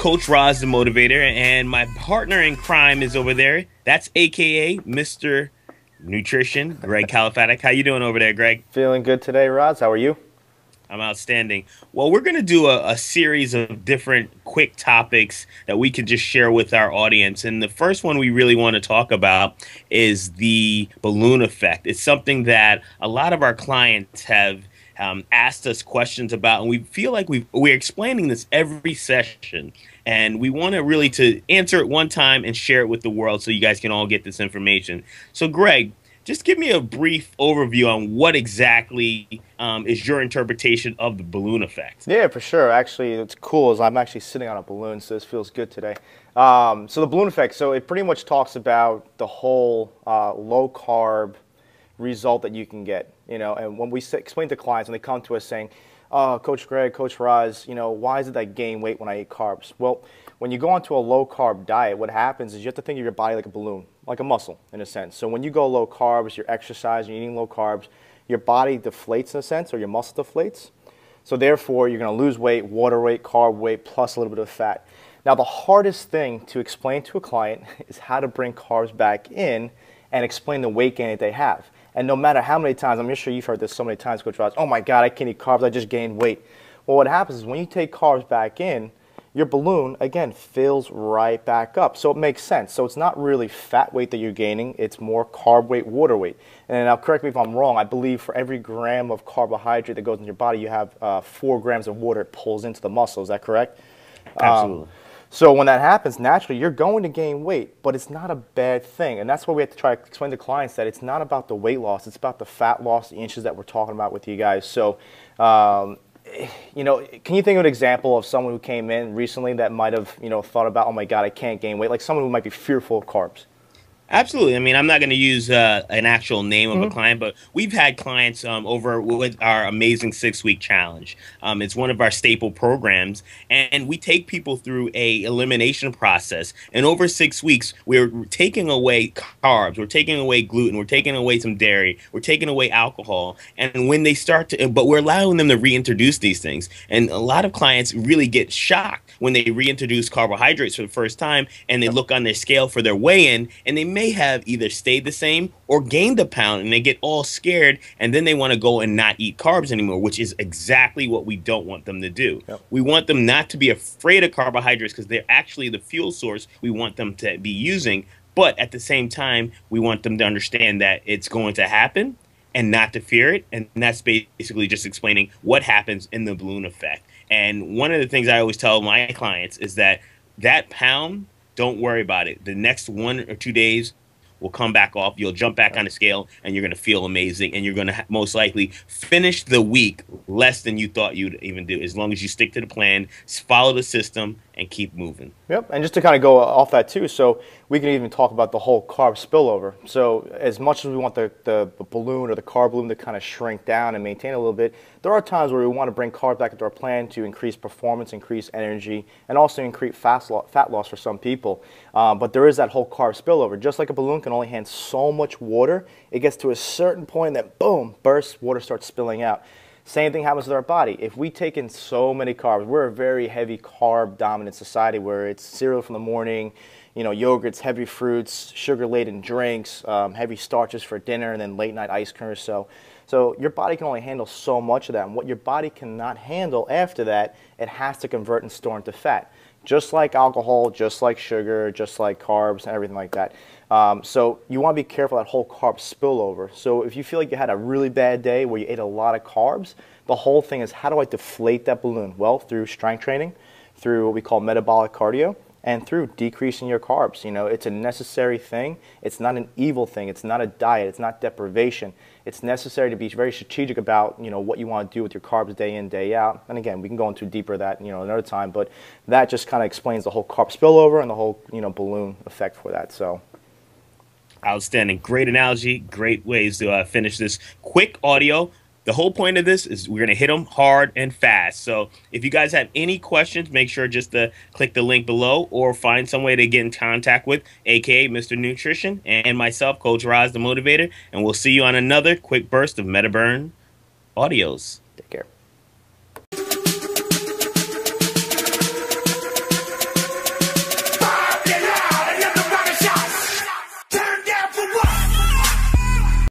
Coach Roz, the motivator, and my partner in crime is over there. That's AKA Mr. Nutrition, Greg Califatic. How you doing over there, Greg? Feeling good today, Roz. How are you? I'm outstanding. Well, we're going to do a series of different quick topics that we can just share with our audience. And the first one we really want to talk about is the balloon effect. It's something that a lot of our clients have asked us questions about, and we feel like we're explaining this every session. And we want to really to answer it one time and share it with the world so you guys can all get this information. So, Greg, just give me a brief overview on what exactly is your interpretation of the balloon effect. Yeah, for sure. Actually, what's cool is I'm actually sitting on a balloon, so this feels good today. So the balloon effect, so it pretty much talks about the whole low-carb result that you can get. And when we explain to clients, when they come to us saying, "Oh, Coach Greg, Coach Roz, why is it that I gain weight when I eat carbs?" Well, when you go onto a low-carb diet, what happens is you have to think of your body like a balloon, like a muscle in a sense. So when you go low carbs, you're exercising, you're eating low carbs, your body deflates in a sense, or your muscle deflates. So therefore, you're going to lose weight, water weight, carb weight, plus a little bit of fat. Now, the hardest thing to explain to a client is how to bring carbs back in and explain the weight gain that they have. And no matter how many times, I'm sure you've heard this so many times, Coach Ross, "Oh my God, I can't eat carbs, I just gained weight." Well, what happens is when you take carbs back in, your balloon, again, fills right back up. So it makes sense. So it's not really fat weight that you're gaining, it's more carb weight, water weight. And now correct me if I'm wrong, I believe for every gram of carbohydrate that goes in your body, you have 4 grams of water it pulls into the muscle. Is that correct? Absolutely. So when that happens, naturally, you're going to gain weight, but it's not a bad thing. And that's why we have to try to explain to clients that it's not about the weight loss, it's about the fat loss, the inches that we're talking about with you guys. So, can you think of an example of someone who came in recently that might have, thought about, "Oh my God, I can't gain weight," like someone who might be fearful of carbs? Absolutely. I mean, I'm not going to use an actual name of a client, but we've had clients over with our amazing 6-week challenge. It's one of our staple programs, and we take people through a elimination process. And over 6 weeks, we're taking away carbs, we're taking away gluten, we're taking away some dairy, we're taking away alcohol. And when they start to, but we're allowing them to reintroduce these things. And a lot of clients really get shocked when they reintroduce carbohydrates for the first time, and they look on their scale for their weigh-in, and they may have either stayed the same or gained a pound, and they get all scared, and then they want to go and not eat carbs anymore, which is exactly what we don't want them to do. Yep. We want them not to be afraid of carbohydrates because they're actually the fuel source we want them to be using. But at the same time, we want them to understand that it's going to happen and not to fear it. And that's basically just explaining what happens in the balloon effect. And one of the things I always tell my clients is that pound, don't worry about it. The next 1 or 2 days will come back off. You'll jump back on the scale, and you're going to feel amazing. And you're going to most likely finish the week less than you thought you'd even do, as long as you stick to the plan, follow the system, and keep moving. Yep, and just to kind of go off that too, so we can even talk about the whole carb spillover. So as much as we want the balloon or the carb balloon to kind of shrink down and maintain a little bit, there are times where we want to bring carbs back into our plan to increase performance, increase energy, and also increase fat loss for some people. But there is that whole carb spillover. Just like a balloon can only handle so much water, it gets to a certain point that, boom, bursts, water starts spilling out. Same thing happens with our body. If we take in so many carbs, we're a very heavy carb dominant society where it's cereal from the morning, yogurts, heavy fruits, sugar-laden drinks, heavy starches for dinner, and then late night ice cream or so. So your body can only handle so much of that. And what your body cannot handle after that, it has to convert and store into fat. Just like alcohol, just like sugar, just like carbs, and everything like that. So you want to be careful of that whole carb spillover. So if you feel like you had a really bad day where you ate a lot of carbs, the whole thing is, how do I deflate that balloon? Well, through strength training, through what we call metabolic cardio, and through decreasing your carbs. It's a necessary thing. It's not an evil thing. It's not a diet. It's not deprivation. It's necessary to be very strategic about, what you want to do with your carbs day in, day out. And again, we can go into deeper that, another time, but that just kind of explains the whole carb spillover and the whole, balloon effect for that. So. Outstanding. Great analogy. Great ways to finish this quick audio. The whole point of this is we're going to hit them hard and fast. So if you guys have any questions, make sure just to click the link below or find some way to get in contact with AKA Mr. Nutrition and myself, Coach Roz, the Motivator. And we'll see you on another quick burst of MetaBurn audios. Take care.